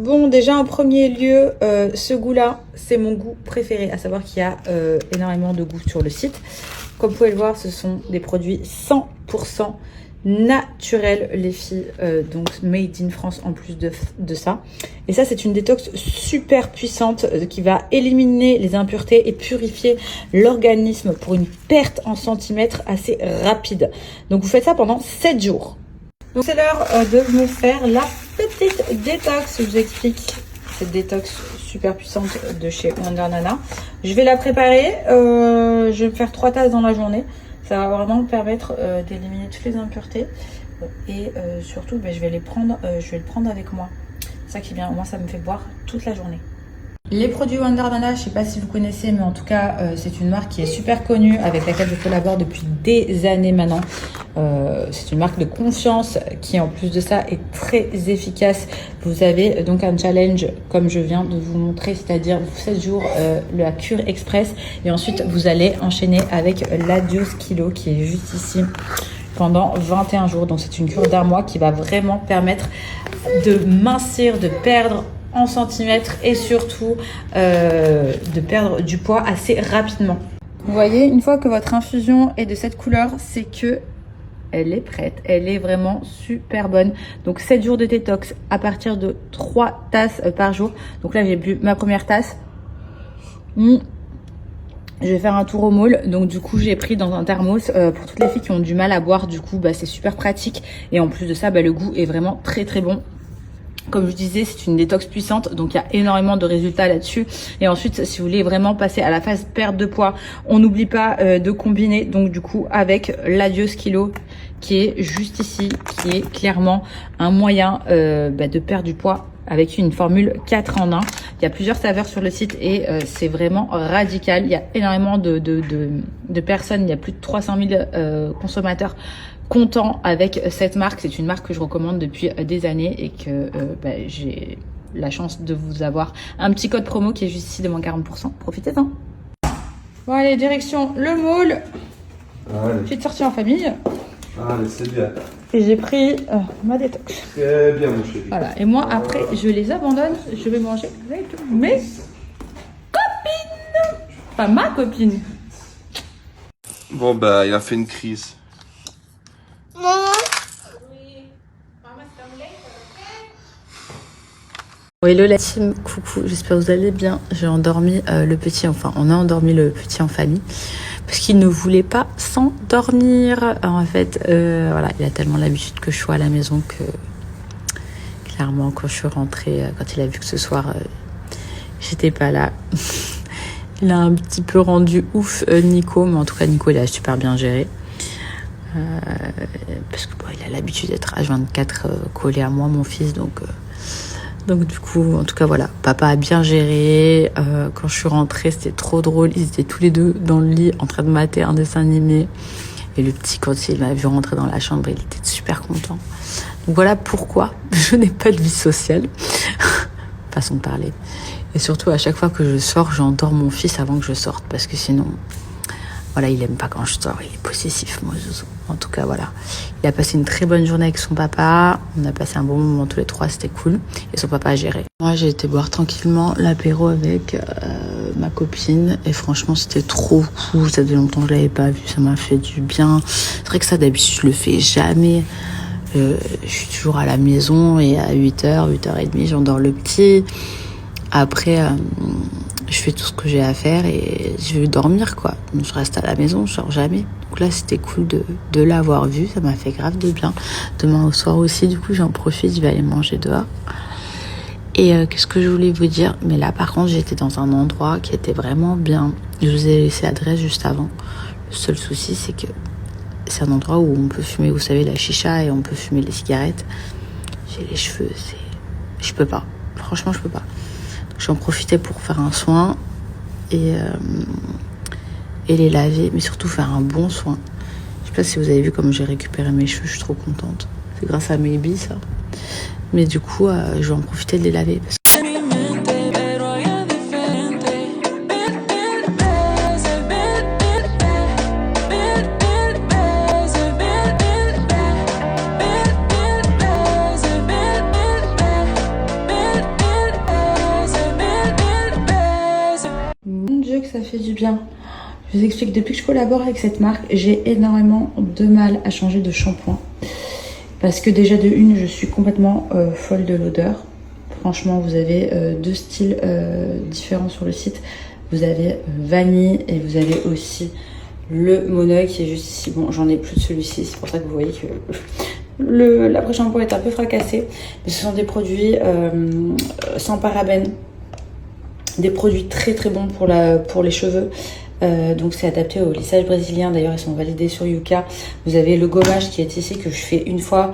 Bon, déjà en premier lieu, ce goût-là, c'est mon goût préféré, à savoir qu'il y a énormément de goût sur le site. Comme vous pouvez le voir, ce sont des produits 100% naturels, les filles, donc made in France en plus de ça. Et ça, c'est une détox super puissante qui va éliminer les impuretés et purifier l'organisme pour une perte en centimètres assez rapide. Donc vous faites ça pendant 7 jours. Donc c'est l'heure de me faire la petite détox. Je vous explique cette détox super puissante de chez Wonder Nana. Je vais la préparer. Je vais me faire 3 tasses dans la journée. Ça va vraiment me permettre d'éliminer toutes les impuretés. Et surtout, je vais le prendre avec moi. C'est ça qui est bien. Moi, ça me fait boire toute la journée. Les produits Wonder Nana, je ne sais pas si vous connaissez, mais en tout cas, c'est une marque qui est super connue, avec laquelle je collabore depuis des années maintenant. C'est une marque de confiance qui, en plus de ça, est très efficace. Vous avez donc un challenge, comme je viens de vous montrer, c'est-à-dire 7 jours la cure express. Et ensuite, vous allez enchaîner avec l'Adios Kilo, qui est juste ici, pendant 21 jours. Donc, c'est une cure d'un mois qui va vraiment permettre de mincir, de perdre en centimètres et surtout de perdre du poids assez rapidement. Vous voyez, une fois que votre infusion est de cette couleur, c'est que elle est prête. Elle est vraiment super bonne. Donc 7 jours de détox à partir de 3 tasses par jour. Donc là, j'ai bu ma première tasse. Je vais faire un tour au mall. Donc du coup, j'ai pris dans un thermos pour toutes les filles qui ont du mal à boire. Du coup, c'est super pratique. Et en plus de ça, le goût est vraiment très très bon. Comme je disais, c'est une détox puissante, donc il y a énormément de résultats là-dessus. Et ensuite, si vous voulez vraiment passer à la phase perte de poids, on n'oublie pas de combiner donc du coup avec l'Adios Kilo qui est juste ici, qui est clairement un moyen de perdre du poids avec une formule 4 en 1. Il y a plusieurs saveurs sur le site et c'est vraiment radical. Il y a énormément de personnes, il y a plus de 300 000 consommateurs content avec cette marque. C'est une marque que je recommande depuis des années et que j'ai la chance de vous avoir un petit code promo qui est juste ici de moins 40%. Profitez-en. Bon allez, direction le mall. Petite sortie en famille. Allez, c'est bien. Et j'ai pris ma détox. Très bien, mon chéri. Voilà. Et moi, après, je les abandonne. Je vais manger avec mes copines. Enfin, ma copine. Bon, il a fait une crise. Hello la team, coucou, j'espère que vous allez bien. J'ai endormi le petit, enfin on a endormi le petit en famille parce qu'il ne voulait pas s'endormir. En fait, voilà, il a tellement l'habitude que je sois à la maison que clairement quand je suis rentrée, quand il a vu que ce soir j'étais pas là, il a un petit peu rendu ouf Nico, mais en tout cas Nico il a super bien géré. Parce que il a l'habitude d'être H24 collé à moi, mon fils, donc du coup, en tout cas, voilà, papa a bien géré. Quand je suis rentrée, c'était trop drôle. Ils étaient tous les deux dans le lit en train de mater un dessin animé. Et le petit, quand il m'a vu rentrer dans la chambre, il était super content. Donc voilà pourquoi je n'ai pas de vie sociale. Façon de parler. Et surtout, à chaque fois que je sors, j'endors mon fils avant que je sorte. Parce que sinon, voilà, il aime pas quand je sors. Il est possessif, mon zouzou. En tout cas, voilà. Il a passé une très bonne journée avec son papa. On a passé un bon moment tous les trois, c'était cool. Et son papa a géré. Moi, j'ai été boire tranquillement l'apéro avec ma copine. Et franchement, c'était trop cool. Ça faisait longtemps que je l'avais pas vu. Ça m'a fait du bien. C'est vrai que ça, d'habitude, je le fais jamais. Je suis toujours à la maison et à 8h, 8h30, j'endors le petit. Après, je fais tout ce que j'ai à faire et je vais dormir, quoi. Donc, je reste à la maison, je sors jamais. Donc là, c'était cool de l'avoir vu. Ça m'a fait grave de bien. Demain au soir aussi, du coup, j'en profite. Je vais aller manger dehors. Et qu'est-ce que je voulais vous dire? Mais là, par contre, j'étais dans un endroit qui était vraiment bien. Je vous ai laissé l'adresse juste avant. Le seul souci, c'est que c'est un endroit où on peut fumer, vous savez, la chicha et on peut fumer les cigarettes. J'ai les cheveux, je peux pas. Franchement, je peux pas. J'en profitais pour faire un soin et les laver, mais surtout faire un bon soin. Je sais pas si vous avez vu comme j'ai récupéré mes cheveux, je suis trop contente. C'est grâce à Maybe, ça. Mais du coup, je vais en profiter de les laver. ça fait du bien. Je vous explique, depuis que je collabore avec cette marque, j'ai énormément de mal à changer de shampoing. Parce que déjà de une, je suis complètement folle de l'odeur. Franchement, vous avez deux styles différents sur le site. Vous avez vanille et vous avez aussi le Monoi qui est juste ici. Bon, j'en ai plus de celui-ci, c'est pour ça que vous voyez que l'après-shampoing est un peu fracassé. Mais ce sont des produits sans parabènes. Des produits très très bons pour les cheveux. Donc c'est adapté au lissage brésilien, d'ailleurs ils sont validés sur Yuka. Vous avez le gommage qui est ici que je fais une fois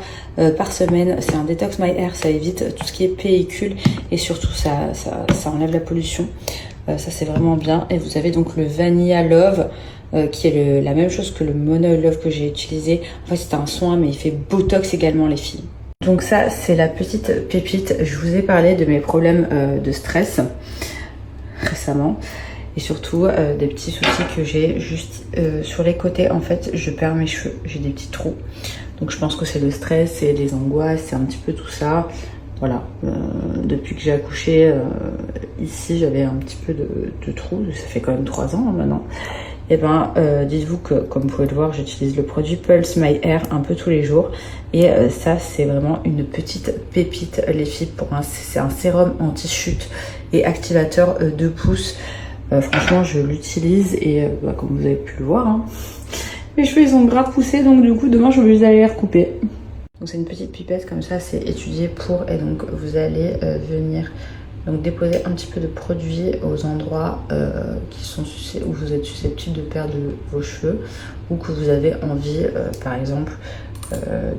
par semaine. C'est un Detox My Hair, ça évite tout ce qui est pellicule et surtout ça enlève la pollution. Ça c'est vraiment bien. Et vous avez donc le Vanilla Love qui est la même chose que le Monoi Love que j'ai utilisé. En fait c'est un soin mais il fait Botox également les filles. Donc ça c'est la petite pépite. Je vous ai parlé de mes problèmes de stress récemment. Et surtout des petits soucis que j'ai juste sur les côtés. En fait, je perds mes cheveux. J'ai des petits trous. Donc je pense que c'est le stress, c'est les angoisses, c'est un petit peu tout ça. Voilà. Depuis que j'ai accouché, ici, j'avais un petit peu de trous. Ça fait quand même 3 ans maintenant. Et ben, dites-vous que, comme vous pouvez le voir, j'utilise le produit Pulse My Hair un peu tous les jours. Et ça, c'est vraiment une petite pépite, les filles. C'est un sérum anti-chute et activateur 2 pouces. Franchement je l'utilise et comme vous avez pu le voir hein, mes cheveux ils ont grave poussé, donc du coup demain je vais aller les recouper. Donc c'est une petite pipette comme ça, c'est étudié pour, et donc vous allez venir donc déposer un petit peu de produit aux endroits où vous êtes susceptible de perdre vos cheveux ou que vous avez envie par exemple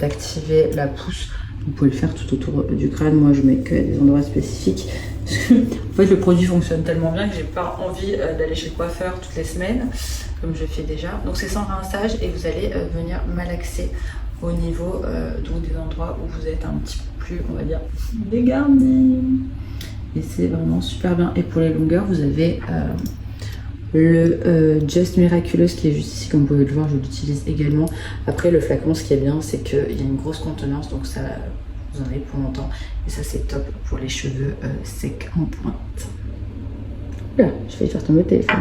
d'activer la pousse. Vous pouvez le faire tout autour du crâne. Moi je mets que des endroits spécifiques. En fait le produit fonctionne tellement bien que j'ai pas envie d'aller chez le coiffeur toutes les semaines comme je fais déjà. Donc c'est sans rinçage et vous allez venir malaxer au niveau donc des endroits où vous êtes un petit peu plus, on va dire, dégarni. Et c'est vraiment super bien. Et pour les longueurs vous avez le Just Miraculous qui est juste ici, comme vous pouvez le voir, je l'utilise également. Après le flacon, ce qui est bien c'est qu'il y a une grosse contenance, donc ça vous en avez pour longtemps et ça c'est top pour les cheveux secs en pointe. Voilà, je vais faire tomber le téléphone.